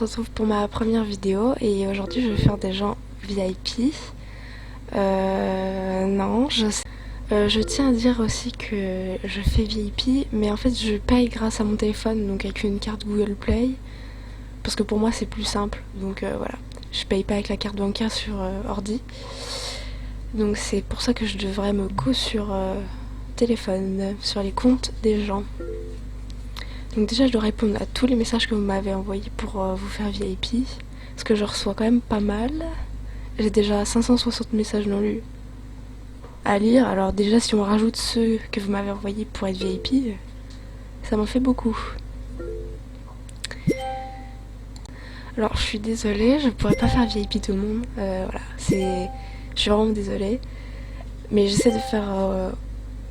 se retrouve pour ma première vidéo et aujourd'hui je vais faire des gens VIP. Non, je tiens à dire aussi que je fais VIP, mais en fait je paye grâce à mon téléphone, donc avec une carte Google Play, parce que pour moi c'est plus simple, donc voilà. Je paye pas avec la carte bancaire sur ordi, donc c'est pour ça que je devrais me co sur téléphone, sur les comptes des gens. Donc déjà je dois répondre à tous les messages que vous m'avez envoyés pour vous faire VIP, parce que je reçois quand même pas mal. J'ai déjà 560 messages non lus à lire, alors déjà si on rajoute ceux que vous m'avez envoyés pour être VIP, ça m'en fait beaucoup. Alors je suis désolée, je pourrais pas faire VIP tout le monde, voilà, je suis vraiment désolée, mais j'essaie de faire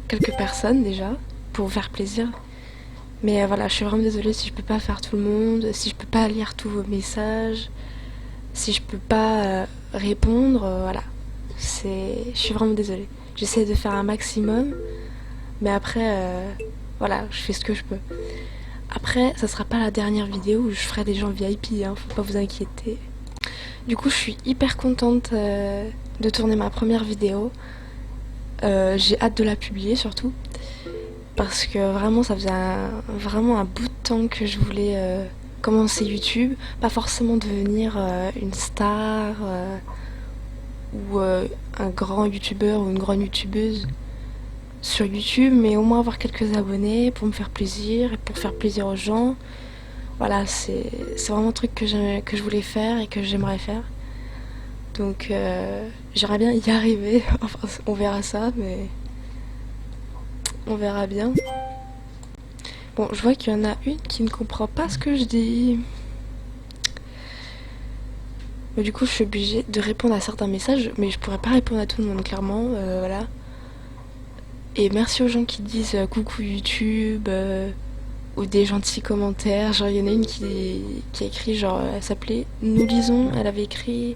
quelques personnes déjà, pour vous faire plaisir. Mais voilà, je suis vraiment désolée si je peux pas faire tout le monde, si je peux pas lire tous vos messages, si je peux pas répondre, voilà. Je suis vraiment désolée. J'essaie de faire un maximum, mais après, voilà, je fais ce que je peux. Après, ça sera pas la dernière vidéo où je ferai des gens VIP, hein, faut pas vous inquiéter. Du coup, je suis hyper contente de tourner ma première vidéo. J'ai hâte de la publier surtout. Parce que vraiment ça faisait vraiment un bout de temps que je voulais commencer YouTube, pas forcément devenir une star ou un grand youtubeur ou une grande youtubeuse sur YouTube, mais au moins avoir quelques abonnés pour me faire plaisir et pour faire plaisir aux gens. Voilà, c'est vraiment un truc que je voulais faire et que j'aimerais faire. Donc j'aimerais bien y arriver, enfin on verra ça, mais on verra bien. Bon, je vois qu'il y en a une qui ne comprend pas ce que je dis. Mais du coup, je suis obligée de répondre à certains messages, mais je pourrais pas répondre à tout le monde, clairement, voilà. Et merci aux gens qui disent coucou YouTube, ou des gentils commentaires. Genre, il y en a une qui a écrit, genre, elle s'appelait Nous lisons, elle avait écrit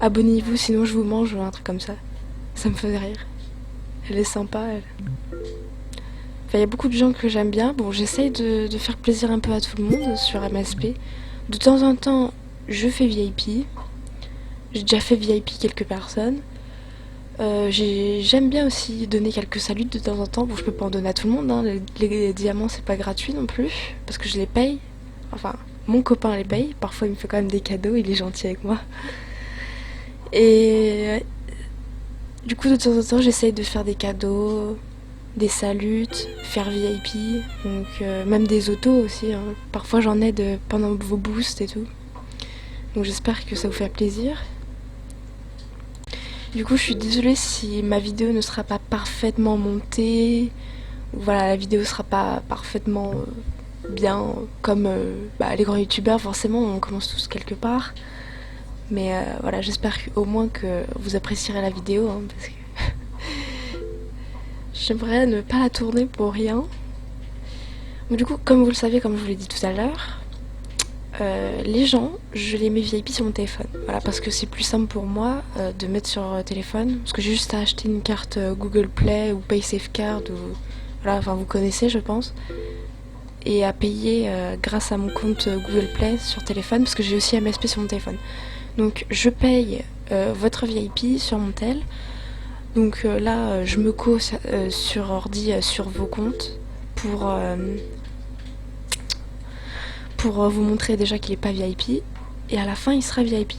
abonnez-vous sinon je vous mange, ou un truc comme ça. Ça me faisait rire. Elle est sympa, elle. Enfin, il y a beaucoup de gens que j'aime bien. Bon, j'essaye de faire plaisir un peu à tout le monde sur MSP. De temps en temps, je fais VIP. J'ai déjà fait VIP quelques personnes. J'aime bien aussi donner quelques saluts de temps en temps. Bon, je peux pas en donner à tout le monde, hein. Les diamants, c'est pas gratuit non plus. Parce que je les paye. Enfin, mon copain les paye. Parfois, il me fait quand même des cadeaux. Il est gentil avec moi. Et du coup, de temps en temps, j'essaye de faire des cadeaux, des saluts, faire VIP, donc même des autos aussi, hein. Parfois j'en aide pendant vos boosts et tout. Donc j'espère que ça vous fait plaisir. Du coup je suis désolée si ma vidéo ne sera pas parfaitement montée, ou voilà, la vidéo sera pas parfaitement bien comme les grands youtubeurs, forcément on commence tous quelque part. Mais voilà, j'espère au moins que vous apprécierez la vidéo, hein, parce que j'aimerais ne pas la tourner pour rien. Donc, du coup, comme vous le savez, comme je vous l'ai dit tout à l'heure, les gens, je les mets VIP sur mon téléphone. Voilà, parce que c'est plus simple pour moi de mettre sur téléphone. Parce que j'ai juste à acheter une carte Google Play ou PaySafeCard, ou voilà, enfin vous connaissez, je pense. Et à payer grâce à mon compte Google Play sur téléphone, parce que j'ai aussi MSP sur mon téléphone. Donc je paye votre VIP sur mon tel. Donc là, je me co sur ordi sur vos comptes pour vous montrer déjà qu'il est pas VIP. Et à la fin, il sera VIP.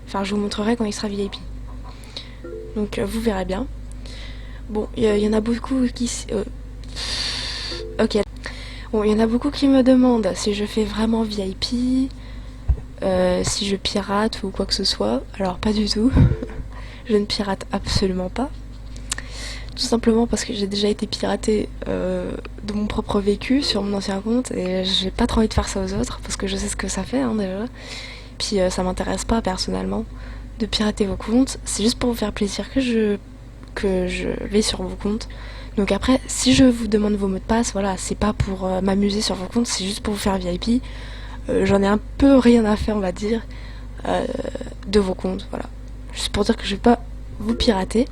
Enfin, je vous montrerai quand il sera VIP. Donc vous verrez bien. Bon, il y en a beaucoup qui... ok. Bon, il y en a beaucoup qui me demandent si je fais vraiment VIP, si je pirate ou quoi que ce soit. Alors pas du tout. Je ne pirate absolument pas. Tout simplement parce que j'ai déjà été piratée de mon propre vécu sur mon ancien compte et j'ai pas trop envie de faire ça aux autres parce que je sais ce que ça fait, hein, déjà. Puis ça m'intéresse pas personnellement de pirater vos comptes. C'est juste pour vous faire plaisir que je vais sur vos comptes. Donc après, si je vous demande vos mots de passe, voilà, c'est pas pour m'amuser sur vos comptes, c'est juste pour vous faire VIP. J'en ai un peu rien à faire, on va dire, de vos comptes, voilà. Juste pour dire que je vais pas vous pirater.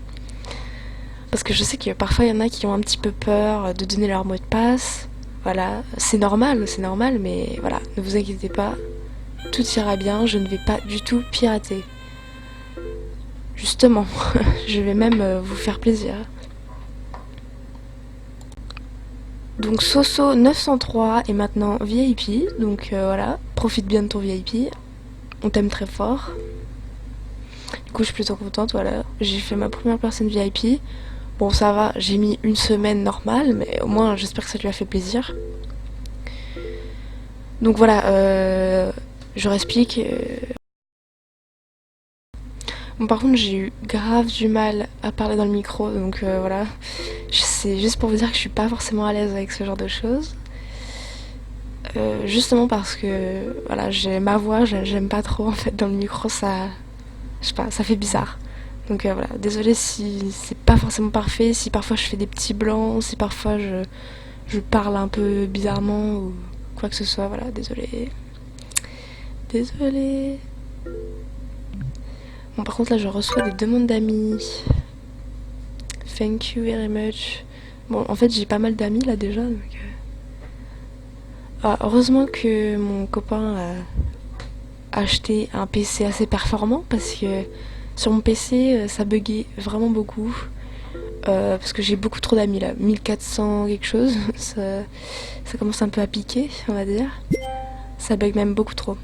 Parce que je sais que parfois il y en a qui ont un petit peu peur de donner leur mot de passe. Voilà, c'est normal, mais voilà, ne vous inquiétez pas, tout ira bien, je ne vais pas du tout pirater. Justement, je vais même vous faire plaisir. Donc Soso 903 est maintenant VIP, donc voilà, profite bien de ton VIP, on t'aime très fort. Du coup je suis plutôt contente, voilà, j'ai fait ma première personne VIP. Bon ça va, j'ai mis une semaine normale, mais au moins j'espère que ça lui a fait plaisir. Donc voilà, je réexplique. Bon, par contre j'ai eu grave du mal à parler dans le micro, donc voilà. C'est juste pour vous dire que je suis pas forcément à l'aise avec ce genre de choses. Justement parce que voilà, j'ai ma voix, j'aime pas trop en fait dans le micro, ça, je sais pas, ça fait bizarre. Donc voilà, désolée si c'est pas forcément parfait, si parfois je fais des petits blancs, si parfois je parle un peu bizarrement ou quoi que ce soit, voilà, désolée. Désolée. Bon, par contre là je reçois des demandes d'amis. Thank you very much. Bon, en fait j'ai pas mal d'amis là déjà, donc ah, heureusement que mon copain a acheté un PC assez performant parce que sur mon PC ça buguait vraiment beaucoup. Parce que j'ai beaucoup trop d'amis là, 1400 quelque chose, ça commence un peu à piquer, on va dire. Ça bug même beaucoup trop.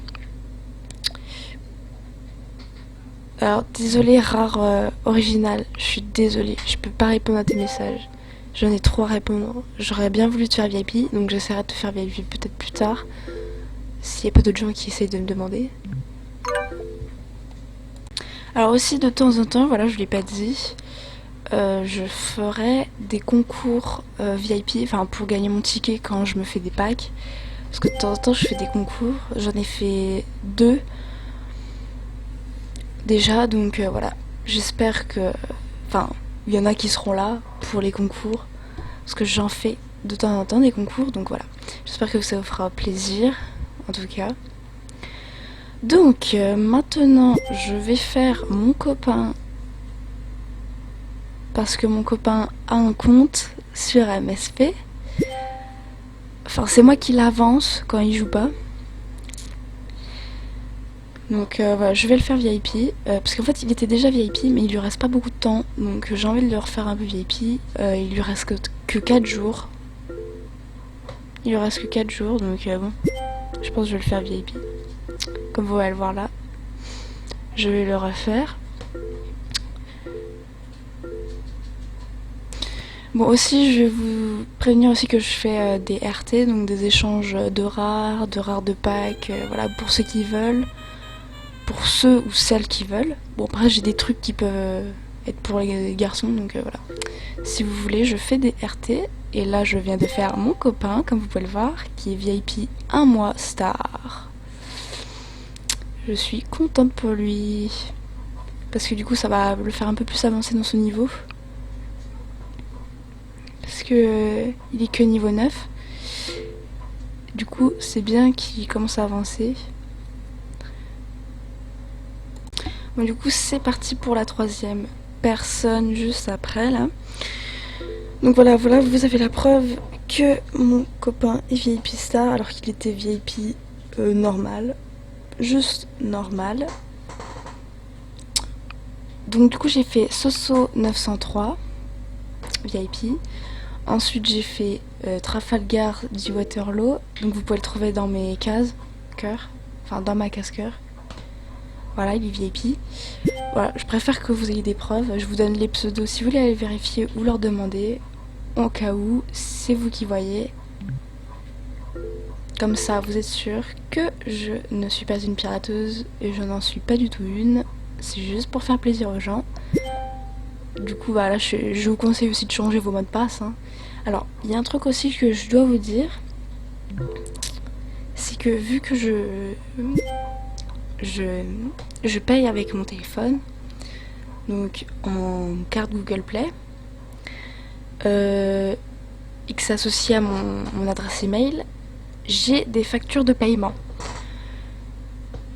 Alors désolé rare original, je suis désolée, je peux pas répondre à tes messages. J'en ai trop à répondre. J'aurais bien voulu te faire VIP, donc j'essaierai de te faire VIP peut-être plus tard. S'il n'y a pas d'autres gens qui essayent de me demander. Alors aussi de temps en temps, voilà, je ne l'ai pas dit, je ferai des concours VIP, enfin pour gagner mon ticket quand je me fais des packs. Parce que de temps en temps je fais des concours, j'en ai fait 2 déjà, donc voilà. J'espère que... Enfin, il y en a qui seront là pour les concours. Parce que j'en fais de temps en temps des concours, donc voilà. J'espère que ça vous fera plaisir, en tout cas. Donc, maintenant, je vais faire mon copain. Parce que mon copain a un compte sur MSP. Enfin, c'est moi qui l'avance quand il joue pas. Donc voilà, je vais le faire VIP, parce qu'en fait il était déjà VIP mais il lui reste pas beaucoup de temps, donc j'ai envie de le refaire un peu VIP, il lui reste que 4 jours. Il lui reste que 4 jours, donc bon, je pense que je vais le faire VIP. Comme vous allez le voir là, je vais le refaire. Bon aussi je vais vous prévenir aussi que je fais des RT, donc des échanges de rares de packs, voilà pour ceux qui veulent. Pour ceux ou celles qui veulent. Bon après j'ai des trucs qui peuvent être pour les garçons, donc voilà. Si vous voulez, je fais des RT. Et là je viens de faire mon copain, comme vous pouvez le voir, qui est VIP 1 mois star. Je suis contente pour lui. Parce que du coup ça va le faire un peu plus avancer dans son niveau. Parce que il est que niveau 9. Du coup c'est bien qu'il commence à avancer. Bon, du coup c'est parti pour la 3e personne juste après là. Donc voilà, vous avez la preuve que mon copain est VIP star alors qu'il était VIP normal. Juste normal. Donc du coup j'ai fait Soso 903 VIP. Ensuite j'ai fait Trafalgar du Waterloo. Donc vous pouvez le trouver dans mes cases cœur. Enfin dans ma case cœur. Voilà, il est VIP. Voilà, je préfère que vous ayez des preuves. Je vous donne les pseudos si vous voulez aller vérifier ou leur demander. Au cas où, c'est vous qui voyez. Comme ça, vous êtes sûr que je ne suis pas une pirateuse et je n'en suis pas du tout une. C'est juste pour faire plaisir aux gens. Du coup, voilà, je vous conseille aussi de changer vos mots de passe. Hein. Alors, il y a un truc aussi que je dois vous dire. C'est que vu que je paye avec mon téléphone, donc en carte Google Play, et que c'est associé à mon adresse email, j'ai des factures de paiement.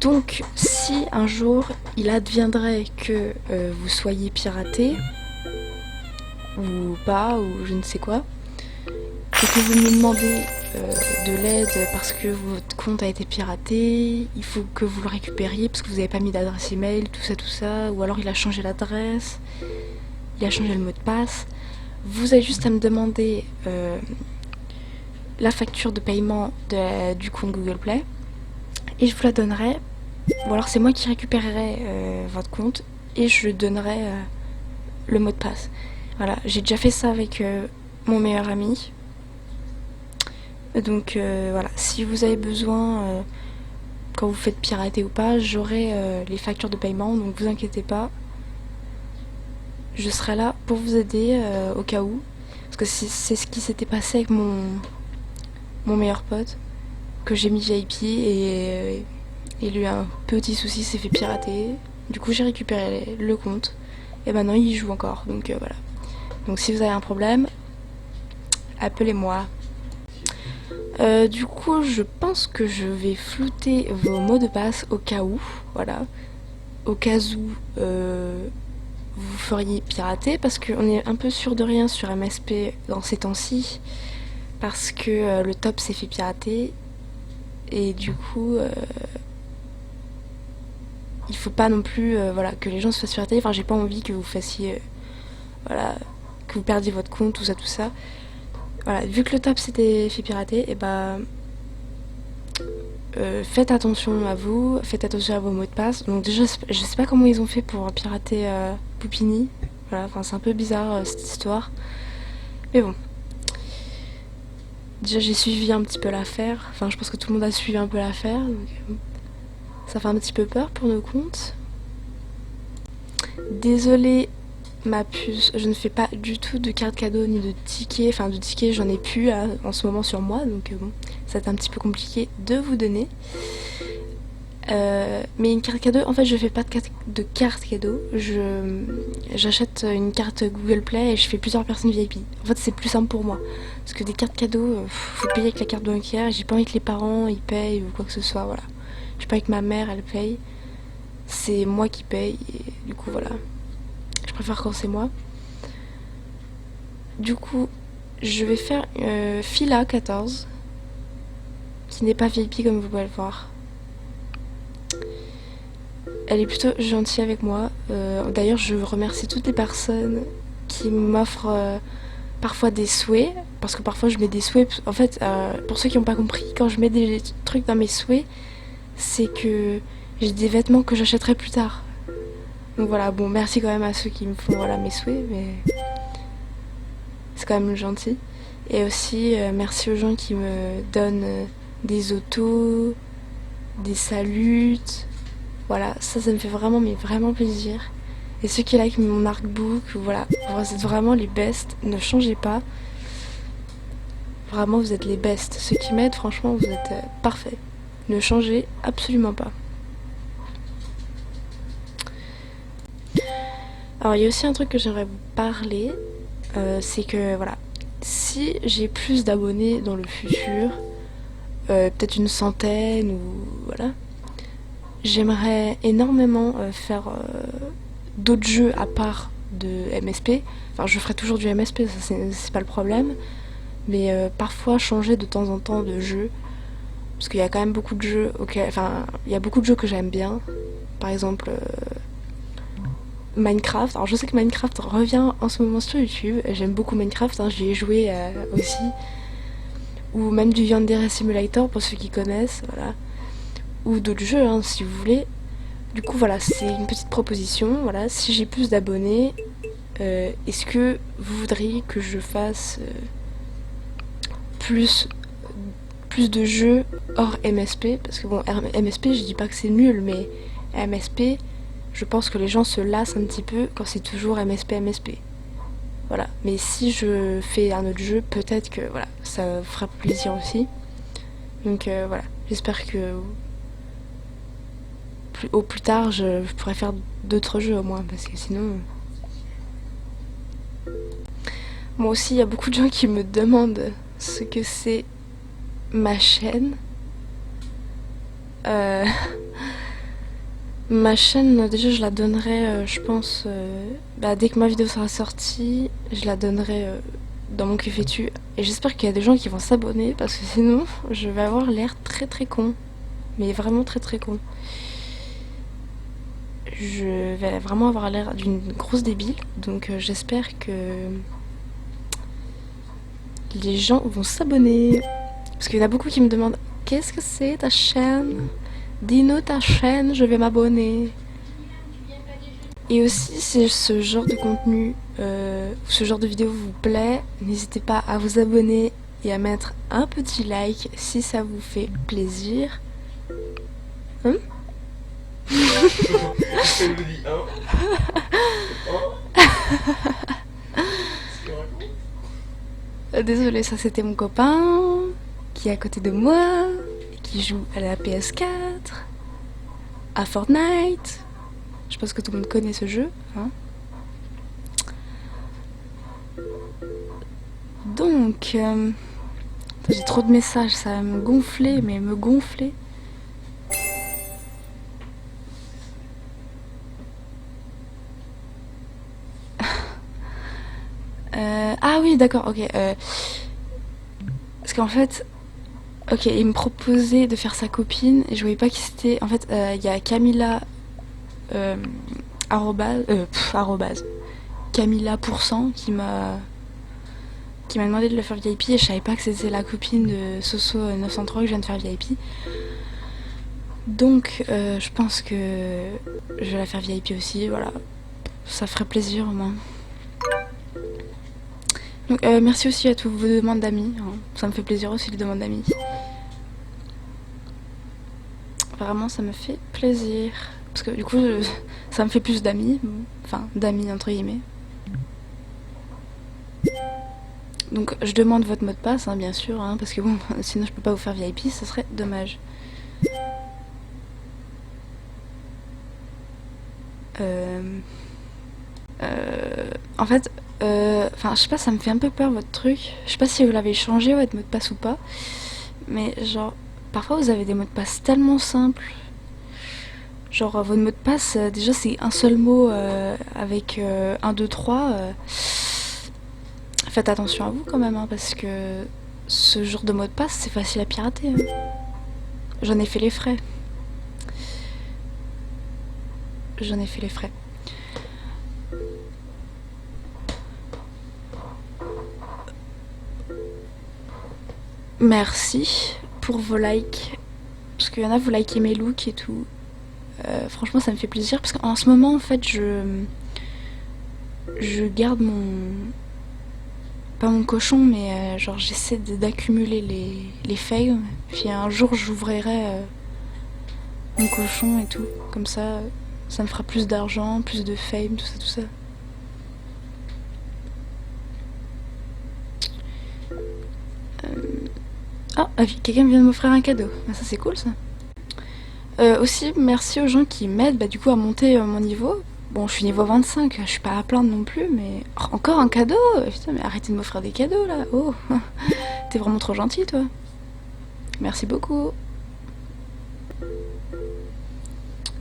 Donc si un jour il adviendrait que vous soyez piraté, ou pas, ou je ne sais quoi, et que vous me demandez de l'aide parce que votre compte a été piraté, il faut que vous le récupériez parce que vous n'avez pas mis d'adresse email, tout ça, ou alors il a changé l'adresse, il a changé le mot de passe. Vous avez juste à me demander la facture de paiement du compte Google Play et je vous la donnerai, ou alors c'est moi qui récupérerai votre compte et je donnerai le mot de passe. Voilà, j'ai déjà fait ça avec mon meilleur ami. Donc voilà, si vous avez besoin, quand vous faites pirater ou pas, j'aurai les factures de paiement, donc vous inquiétez pas. Je serai là pour vous aider au cas où. Parce que c'est ce qui s'était passé avec mon meilleur pote, que j'ai mis VIP et il a eu un petit souci, s'est fait pirater. Du coup j'ai récupéré le compte et maintenant il y joue encore, donc voilà. Donc si vous avez un problème, appelez-moi. Du coup, je pense que je vais flouter vos mots de passe au cas où, voilà. Au cas où vous feriez pirater, parce qu'on est un peu sûr de rien sur MSP dans ces temps-ci, parce que le top s'est fait pirater, et du coup, il faut pas non plus voilà, que les gens se fassent pirater. Enfin, j'ai pas envie que vous fassiez, voilà, que vous perdiez votre compte, tout ça. Voilà, vu que le top s'était fait pirater, et bah faites attention à vous, faites attention à vos mots de passe. Donc déjà, je sais pas comment ils ont fait pour pirater Poupini. Voilà, enfin c'est un peu bizarre cette histoire. Mais bon. Déjà j'ai suivi un petit peu l'affaire. Enfin je pense que tout le monde a suivi un peu l'affaire. Donc ça fait un petit peu peur pour nos comptes. Désolée ma puce, je ne fais pas du tout de carte cadeau ni de tickets. Enfin de tickets j'en ai plus là, en ce moment sur moi. Donc bon, ça va être un petit peu compliqué de vous donner. Mais une carte cadeau, en fait je fais pas de carte cadeau, j'achète une carte Google Play et je fais plusieurs personnes VIP. En fait c'est plus simple pour moi, parce que des cartes cadeaux, faut payer avec la carte bancaire, et j'ai pas envie que les parents ils payent ou quoi que ce soit, voilà. J'ai pas envie que ma mère elle paye, c'est moi qui paye, et du coup voilà. Je préfère quand c'est moi. Du coup, je vais faire Fila 14, qui n'est pas VIP comme vous pouvez le voir. Elle est plutôt gentille avec moi. D'ailleurs, je remercie toutes les personnes qui m'offrent parfois des souhaits. Parce que parfois, je mets des souhaits. En fait, pour ceux qui n'ont pas compris, quand je mets des trucs dans mes souhaits, c'est que j'ai des vêtements que j'achèterai plus tard. Donc voilà, bon, merci quand même à ceux qui me font voilà, mes souhaits, mais c'est quand même gentil. Et aussi, merci aux gens qui me donnent des autos, des saluts. Voilà, ça me fait vraiment, mais vraiment plaisir. Et ceux qui like mon artbook, voilà, vous êtes vraiment les best. Ne changez pas. Vraiment, vous êtes les best. Ceux qui m'aident, franchement, vous êtes parfaits. Ne changez absolument pas. Alors, il y a aussi un truc que j'aimerais vous parler. C'est que, voilà, si j'ai plus d'abonnés dans le futur, peut-être une centaine ou voilà, j'aimerais énormément faire d'autres jeux à part de MSP. Enfin, je ferai toujours du MSP, ça c'est pas le problème. Mais parfois changer de temps en temps de jeu. Parce qu'il y a quand même beaucoup de jeux enfin, il y a beaucoup de jeux que j'aime bien. Par exemple, Minecraft. Alors je sais que Minecraft revient en ce moment sur YouTube. J'aime beaucoup Minecraft, hein, j'y ai joué aussi. Ou même du Yandere Simulator pour ceux qui connaissent, voilà. Ou d'autres jeux, hein, si vous voulez. Du coup, voilà, c'est une petite proposition. Voilà, si j'ai plus d'abonnés, est-ce que vous voudriez que je fasse plus de jeux hors MSP? Parce que bon, MSP, je dis pas que c'est nul, mais MSP, je pense que les gens se lassent un petit peu quand c'est toujours MSP. Voilà, mais si je fais un autre jeu, peut-être que voilà, ça fera plaisir aussi. Donc voilà, j'espère que au plus tard, je pourrais faire d'autres jeux au moins, parce que sinon... Moi aussi, il y a beaucoup de gens qui me demandent ce que c'est ma chaîne. Ma chaîne, déjà, je la donnerai, je pense, dès que ma vidéo sera sortie, je la donnerai dans mon QFETU. Et j'espère qu'il y a des gens qui vont s'abonner parce que sinon je vais avoir l'air très très con. Mais vraiment très très con. Je vais vraiment avoir l'air d'une grosse débile. Donc j'espère que les gens vont s'abonner. Parce qu'il y en a beaucoup qui me demandent qu'est-ce que c'est ta chaîne? Dis-nous ta chaîne, je vais m'abonner. Et aussi, si ce genre de contenu, ce genre de vidéo vous plaît, n'hésitez pas à vous abonner et à mettre un petit like si ça vous fait plaisir. Hein? Elle me dit Désolée, ça c'était mon copain qui est à côté de moi et qui joue à la PS4, à Fortnite. Je pense que tout le monde connaît ce jeu, hein. Donc, j'ai trop de messages, ça va me gonfler, mais me gonfler. Ah oui, d'accord, ok. Parce qu'en fait, ok, il me proposait de faire sa copine et je voyais pas qui c'était. En fait, il y a Camilla arrobase Camilla % qui m'a demandé de le faire VIP et je savais pas que c'était la copine de Soso 903 que je viens de faire VIP. Donc je pense que je vais la faire VIP aussi, voilà. Ça ferait plaisir au moins. Donc merci aussi à tous vos demandes d'amis, hein. Ça me fait plaisir aussi les demandes d'amis. Vraiment ça me fait plaisir. Parce que du coup ça me fait plus d'amis, enfin d'amis entre guillemets. Donc je demande votre mot de passe, hein, bien sûr, hein, parce que bon, sinon je peux pas vous faire VIP, ce serait dommage. En fait, enfin je sais pas, ça me fait un peu peur votre truc. Je sais pas si vous l'avez changé votre mot de passe ou pas, mais genre parfois vous avez des mots de passe tellement simples. Genre votre mot de passe, déjà c'est un seul mot avec 1, 2, 3. Faites attention à vous quand même, hein, parce que ce genre de mot de passe c'est facile à pirater, hein. J'en ai fait les frais. J'en ai fait les frais. Merci pour vos likes. Parce qu'il y en a, vous likez mes looks et tout. Franchement, ça me fait plaisir. Parce qu'en ce moment, en fait, je garde mon... Pas mon cochon, mais genre j'essaie d'accumuler les fails. Puis un jour, j'ouvrirai mon cochon et tout. Comme ça, ça me fera plus d'argent, plus de fame, tout ça, tout ça. Ah, quelqu'un vient de m'offrir un cadeau. Ah, ça c'est cool ça. Aussi, merci aux gens qui m'aident du coup à monter mon niveau. Bon, je suis niveau 25, je suis pas à plaindre non plus, mais... Oh, encore un cadeau? Putain, mais arrêtez de m'offrir des cadeaux là. Oh, t'es vraiment trop gentil toi. Merci beaucoup.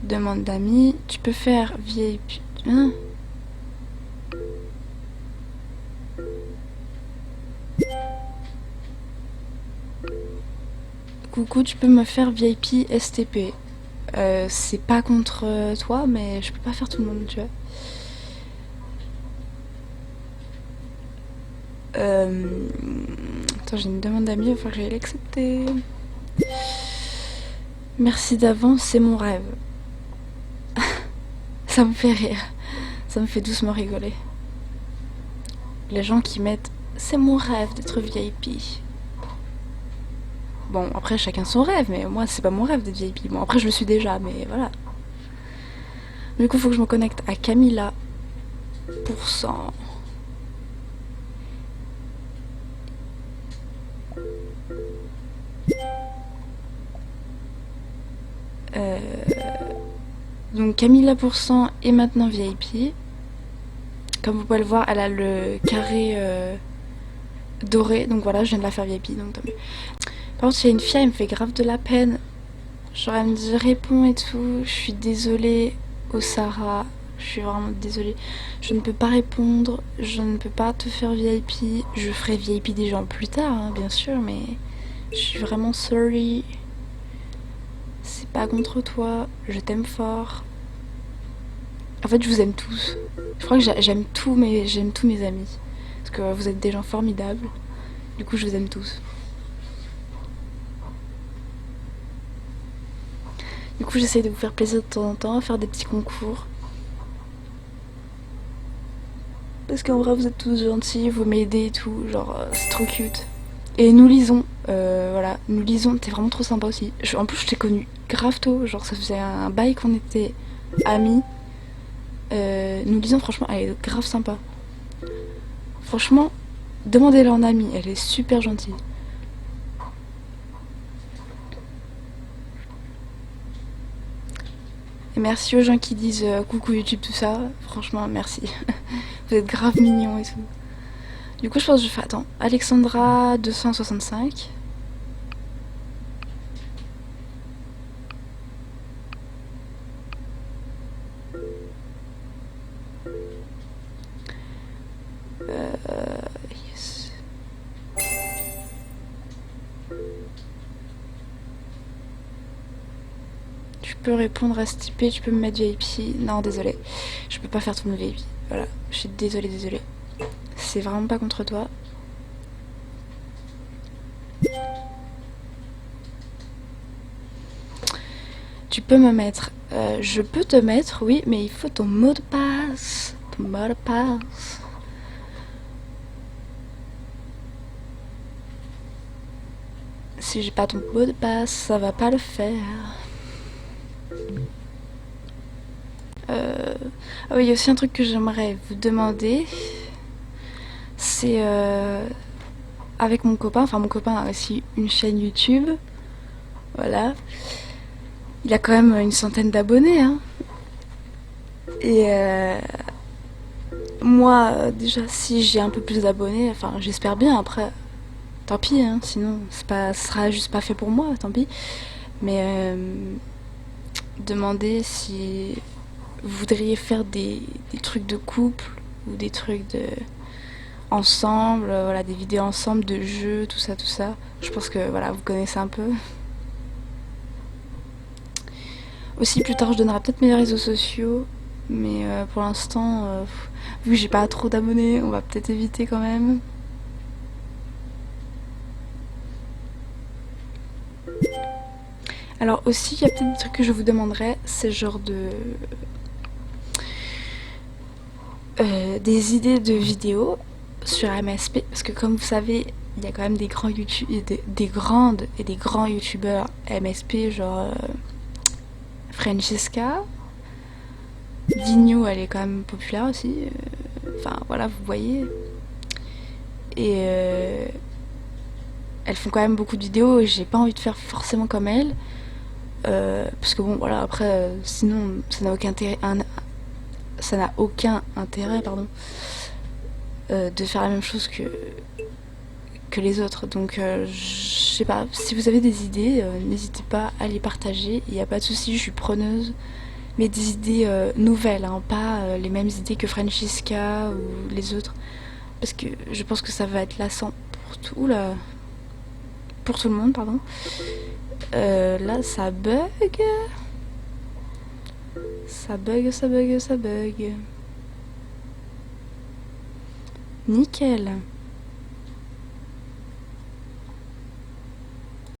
Demande d'amis. Tu peux faire VIP... Hein? Coucou, tu peux me faire VIP STP. C'est pas contre toi, mais je peux pas faire tout le monde, tu vois. Attends, j'ai une demande d'amis, il va falloir que j'aille l'accepter. Merci d'avance, c'est mon rêve. Ça me fait rire. Ça me fait doucement rigoler. Les gens qui mettent c'est mon rêve d'être VIP. Bon, après chacun son rêve, mais moi c'est pas mon rêve d'être VIP. Bon, après je le suis déjà, mais voilà. Du coup, faut que je me connecte à Camilla %. Donc Camilla % est maintenant VIP. Comme vous pouvez le voir, elle a le carré doré. Donc voilà, je viens de la faire VIP, donc tant mieux. Par contre, il y a une fille, elle me fait grave de la peine. Genre, elle me dit réponds et tout. Je suis désolée, Osara. Je suis vraiment désolée. Je ne peux pas répondre, je ne peux pas te faire VIP. Je ferai VIP des gens plus tard, hein, bien sûr, mais je suis vraiment sorry. C'est pas contre toi, je t'aime fort. En fait, je vous aime tous. Je crois que j'aime j'aime tous mes amis. Parce que vous êtes des gens formidables. Du coup, je vous aime tous. Du coup, j'essaie de vous faire plaisir de temps en temps, à faire des petits concours. Parce qu'en vrai, vous êtes tous gentils, vous m'aidez et tout. Genre, c'est trop cute. Et nous lisons, voilà, nous lisons, t'es vraiment trop sympa aussi. En plus, je t'ai connu grave tôt, genre ça faisait un bail qu'on était amis. Nous lisons, franchement, elle est grave sympa. Franchement, demandez-la en amie, elle est super gentille. Et merci aux gens qui disent coucou YouTube, tout ça. Franchement, merci. Vous êtes grave mignons et tout. Du coup, je pense que je fais, attends, Alexandra 265. Yes. Tu peux répondre à ce type, tu peux me mettre VIP. Non, désolé. Je peux pas faire tout le VIP. Voilà, je suis désolée. C'est vraiment pas contre toi. Tu peux me mettre. Je peux te mettre, oui, mais il faut ton mot de passe. Ton mot de passe. Si j'ai pas ton mot de passe, ça va pas le faire. Ah oui, il y a aussi un truc que j'aimerais vous demander. C'est avec mon copain, enfin mon copain a aussi une chaîne YouTube. Voilà. Il a quand même une centaine d'abonnés, hein. Et moi, déjà, si j'ai un peu plus d'abonnés, enfin j'espère bien, après, tant pis, hein, sinon ce sera juste pas fait pour moi, tant pis. Mais demander si vous voudriez faire des trucs de couple ou des trucs de ensemble, voilà, des vidéos ensemble de jeux, tout ça, tout ça. Je pense que voilà, vous connaissez un peu. Aussi plus tard je donnerai peut-être mes réseaux sociaux, mais pour l'instant, vu que j'ai pas trop d'abonnés, on va peut-être éviter quand même. Alors aussi, il y a peut-être des trucs que je vous demanderais, c'est genre de des idées de vidéos sur MSP, parce que comme vous savez, il y a quand même des grands YouTube, des grandes et des grands youtubeurs MSP, genre Francesca, Digno, elle est quand même populaire aussi. Enfin voilà, vous voyez. Et elles font quand même beaucoup de vidéos et j'ai pas envie de faire forcément comme elles. Parce que bon, voilà, après, sinon, ça n'a aucun intérêt, pardon, de faire la même chose que les autres. Donc, je sais pas, si vous avez des idées, n'hésitez pas à les partager. Il n'y a pas de souci, je suis preneuse. Mais des idées nouvelles, hein, pas les mêmes idées que Francesca ou les autres. Parce que je pense que ça va être lassant pour tout, là. Pour tout le monde, pardon. Là, ça bug. Ça bug. Nickel.